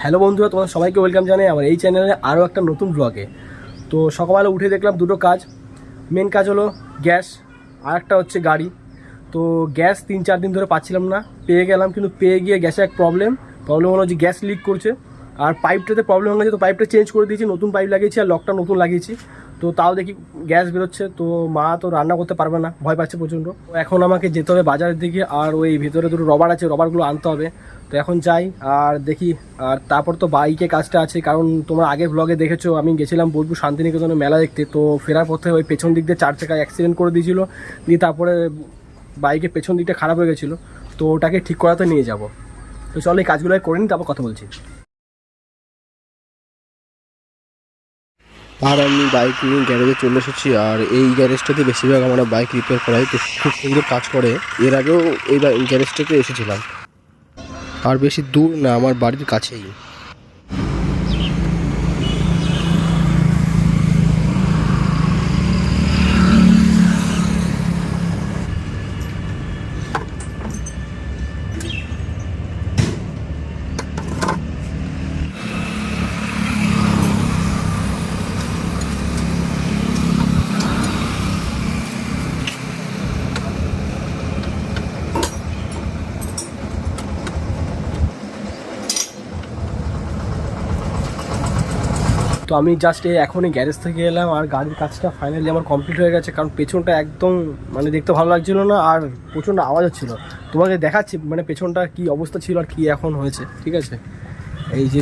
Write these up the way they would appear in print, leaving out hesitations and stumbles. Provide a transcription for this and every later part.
Hello বন্ধুরা, তোমাদের সবাইকে ওয়েলকাম জানাই আমার এই চ্যানেলে আরও একটা নতুন ব্লগে। তো সকালবেলা উঠে দেখলাম দুটো কাজ। মেন কাজ হলো গ্যাস, আর একটা হচ্ছে গাড়ি। তো গ্যাস 3-4 দিন ধরে পাচ্ছিলাম না, পেয়ে গেলাম, কিন্তু পেয়ে গিয়ে গ্যাসে এক প্রবলেম হলো যে গ্যাস লিক করছে, আর পাইপটাতে প্রবলেম হয়ে গেছে। তো পাইপটা চেঞ্জ করে দিয়েছি, নতুন পাইপ লাগিয়েছি, আর লকটা নতুন লাগিয়েছি। তো তাও দেখি গ্যাস বেরোচ্ছে। তো মা তো রান্না করতে পারবে না, ভয় পাচ্ছে প্রচণ্ড। এখন আমাকে যেতে হবে বাজারের দিকে, আর ওই ভিতরে দুটো রবার আছে, রবারগুলো আনতে হবে। তো এখন যাই আর দেখি। আর তারপর তো বাইকে কাজটা আছে, কারণ তোমরা আগে ব্লগে দেখেছো আমি গেছিলাম বোলপুর শান্তিনিকেতনে মেলা দেখতে। তো ফেরার পথে ওই পেছন দিক দিয়ে 4 চাকায় অ্যাক্সিডেন্ট করে দিয়েছিল, দিয়ে তারপরে বাইকের পেছন দিকটা খারাপ হয়ে গেছিলো। তো ওটাকে ঠিক করাতে নিয়ে যাব। তো চলো এই কাজগুলো করে নিই, তারপর কথা বলছি। আর আমি বাইক নিয়ে গ্যারেজে চলে এসেছি, আর এই গ্যারেজটাতে বেশিরভাগ আমরা বাইক রিপেয়ার করাই। তো খুব সুন্দর কাজ করে। এর আগেও এই গ্যারেজটাতে এসেছিলাম, আর বেশি দূর না, আমার বাড়ির কাছেই। তো আমি জাস্ট এখনই গ্যারেজ থেকে এলাম, আর গাড়ির কাজটা ফাইনালি আমার কমপ্লিট হয়ে গেছে। কারণ পেছনটা একদম মানে দেখতে ভালো লাগছিল না, আর প্রচণ্ড আওয়াজ হচ্ছিলো। তোমাকে দেখাচ্ছি মানে পেছনটা কি অবস্থা ছিল আর কি এখন হয়েছে, ঠিক আছে? এই যে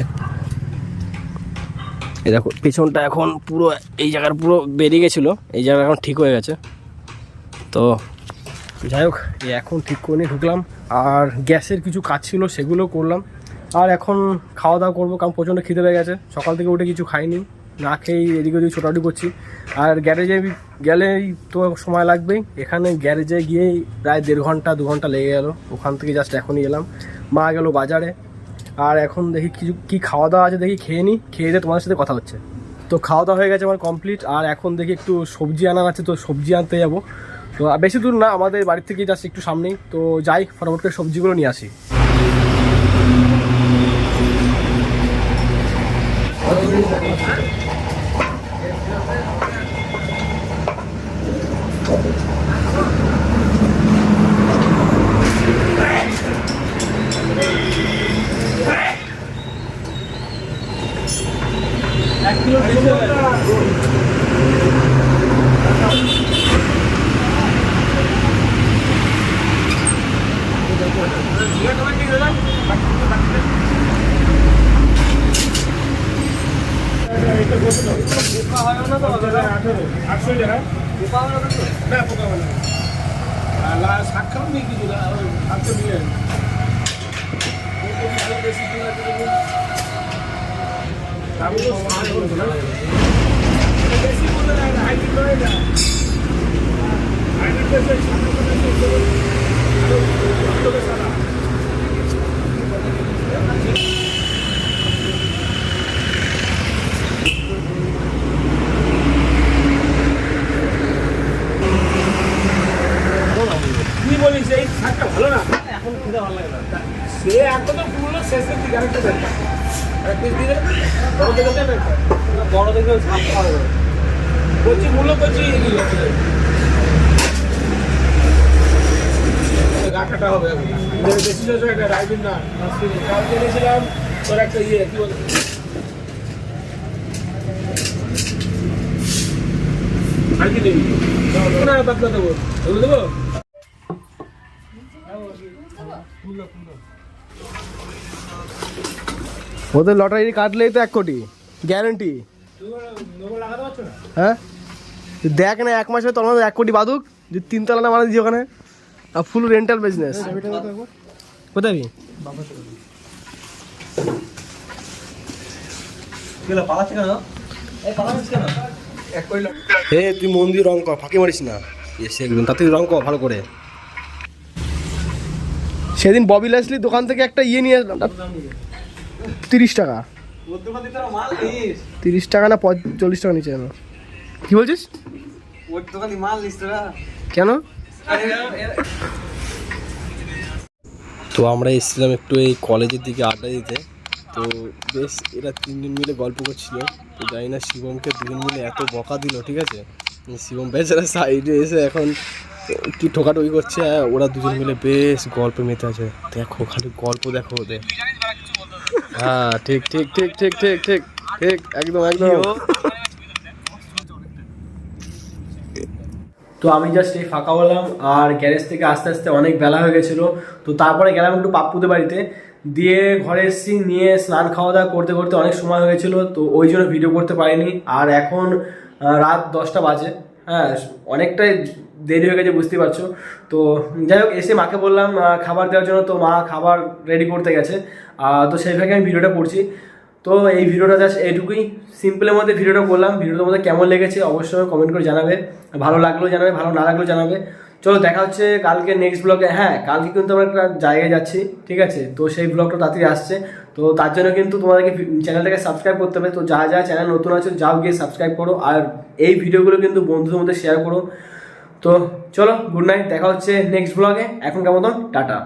এই দেখো, পেছনটা এখন পুরো এই জায়গার পুরো বেরিয়ে গেছিলো, এই জায়গা এখন ঠিক হয়ে গেছে। তো যাই হোক, এখন ঠিক করে নিয়ে ঢুকলাম, আর গ্যাসের কিছু কাজ ছিল সেগুলো করলাম। আর এখন খাওয়া দাওয়া করবো, কারণ প্রচণ্ড খিদে পেয়ে গেছে। সকাল থেকে উঠে কিছু খাইনি, না খেয়েই এদিকে ওদিকে ছোটাছুটি করছি। আর গ্যারেজে গেলেই তো সময় লাগবেই। এখানে গ্যারেজে গিয়েই প্রায় 1.5 2 ঘন্টা লেগে গেল। ওখান থেকে জাস্ট এখনই এলাম, মা গেল বাজারে। আর এখন দেখি কিছু কী খাওয়া দাওয়া আছে, দেখি খেয়ে নিই, খেয়ে দিয়ে তোমাদের সাথে কথা হচ্ছে। তো খাওয়া দাওয়া হয়ে গেছে আমার কমপ্লিট, আর এখন দেখি একটু সবজি আনার আছে, তো সবজি আনতে যাবো। তো বেশি দূর না, আমাদের বাড়ির থেকে জাস্ট একটু সামনেই। তো যাই, ফটাফট করে সবজিগুলো নিয়ে আসি। কি বলিস, এই শাকটা ভালো না? এখন খেতে ভালো লাগে না, সে একদম পুরো শেষের দিকে আরেকটা দেখ, আর পিস দিয়ে বড় দেখে দেবে, বড় দেখে ঝাপ খাওয়া যাবে। বলছি মূল্য করছি গাটাটা হবে বেশি চলছে, একটা রাইবিন না কাল কিনেছিলাম তোর একটা ইয়ে কি বলে আর কি দেবি না বাতলা দেবো, ওগুলো দেবো। ওদের লটারি কাটলেই তো 1 কোটি গ্যারেন্টি। হ্যাঁ দেখ না, 1 মাসে তোমার 1 কোটি বাদুক, যে 3 তলা না বানিয়ে দিই ওখানে, আর ফুল রেন্টাল বিজনেস। কোথায় হে, তুই মন দিয়ে রং কর, ফাঁকি মারিস না। এসে একদম তাড়াতাড়ি রং কর ভালো করে। সেদিন ববি ল্যাসলি দোকান থেকে একটা ইয়ে নিয়ে আসলাম, 30 টাকা। 30 টাকা না 40 টাকা নিচে। কেন কি বলছিস? কেন? তো আমরা এসেছিলাম একটু এই কলেজের দিকে আড্ডা দিতে। তো বেশ এরা তিনজন মিলে গল্প করছিল। তো জানি না শিবমকে দুজন মিলে এত বকা দিল, ঠিক আছে। শিবম বেচারা সাইডে এসে এখন কি ঠোকাঠুকি করছে, ওরা দুজন মিলে বেশ গল্পে মেতে আছে। দেখো খালি গল্প দেখো ওদের। হ্যাঁ ঠিক ঠিক ঠিক ঠিক ঠিক ঠিক ঠিক একদম একদম। তো আমি জাস্ট এই ফাঁকা হলাম আর গ্যারেজ থেকে আস্তে আস্তে অনেক বেলা হয়ে গেছিলো। তো তারপরে গেলাম একটু পাপ্পুদের বাড়িতে, দিয়ে ঘরে এসেছি, নিয়ে স্নান খাওয়া দাওয়া করতে করতে অনেক সময় হয়ে গেছিলো, তো ওই জন্য ভিডিও করতে পারিনি। আর এখন রাত 10টা বাজে, হ্যাঁ অনেকটাই দেরি হয়ে গেছে বুঝতেই পারছো। তো যাই হোক, এসে মাকে বললাম খাবার দেওয়ার জন্য, তো মা খাবার রেডি করতে গেছে। তো সেইভাবে আমি ভিডিওটা করছি। তো এই ভিডিওটা জাস্ট এইটুকুই সিম্পলের মধ্যে ভিডিওটা করলাম। ভিডিওটা মধ্যে কেমন লেগেছে অবশ্যই কমেন্ট করে জানাবে, ভালো লাগলেও জানাবে, ভালো না লাগলেও জানাবে। চলো দেখা হচ্ছে কালকে নেক্সট ব্লগে। হ্যাঁ কালকে কিন্তু আমরা একটা জায়গায় যাচ্ছি, ঠিক আছে। তো সেই ব্লগটা তাড়াতাড়ি আসছে, তো তার জন্য কিন্তু তোমাদেরকে চ্যানেলটাকে সাবস্ক্রাইব করতে হবে। তো যা যা চ্যানেল নতুন আছে যাও গিয়ে সাবস্ক্রাইব করো, আর এই ভিডিওগুলো কিন্তু বন্ধুদের মধ্যে শেয়ার করো। তো চলো গুড নাইট, দেখা হচ্ছে নেক্সট ব্লগে। এখনকার মতন টাটা।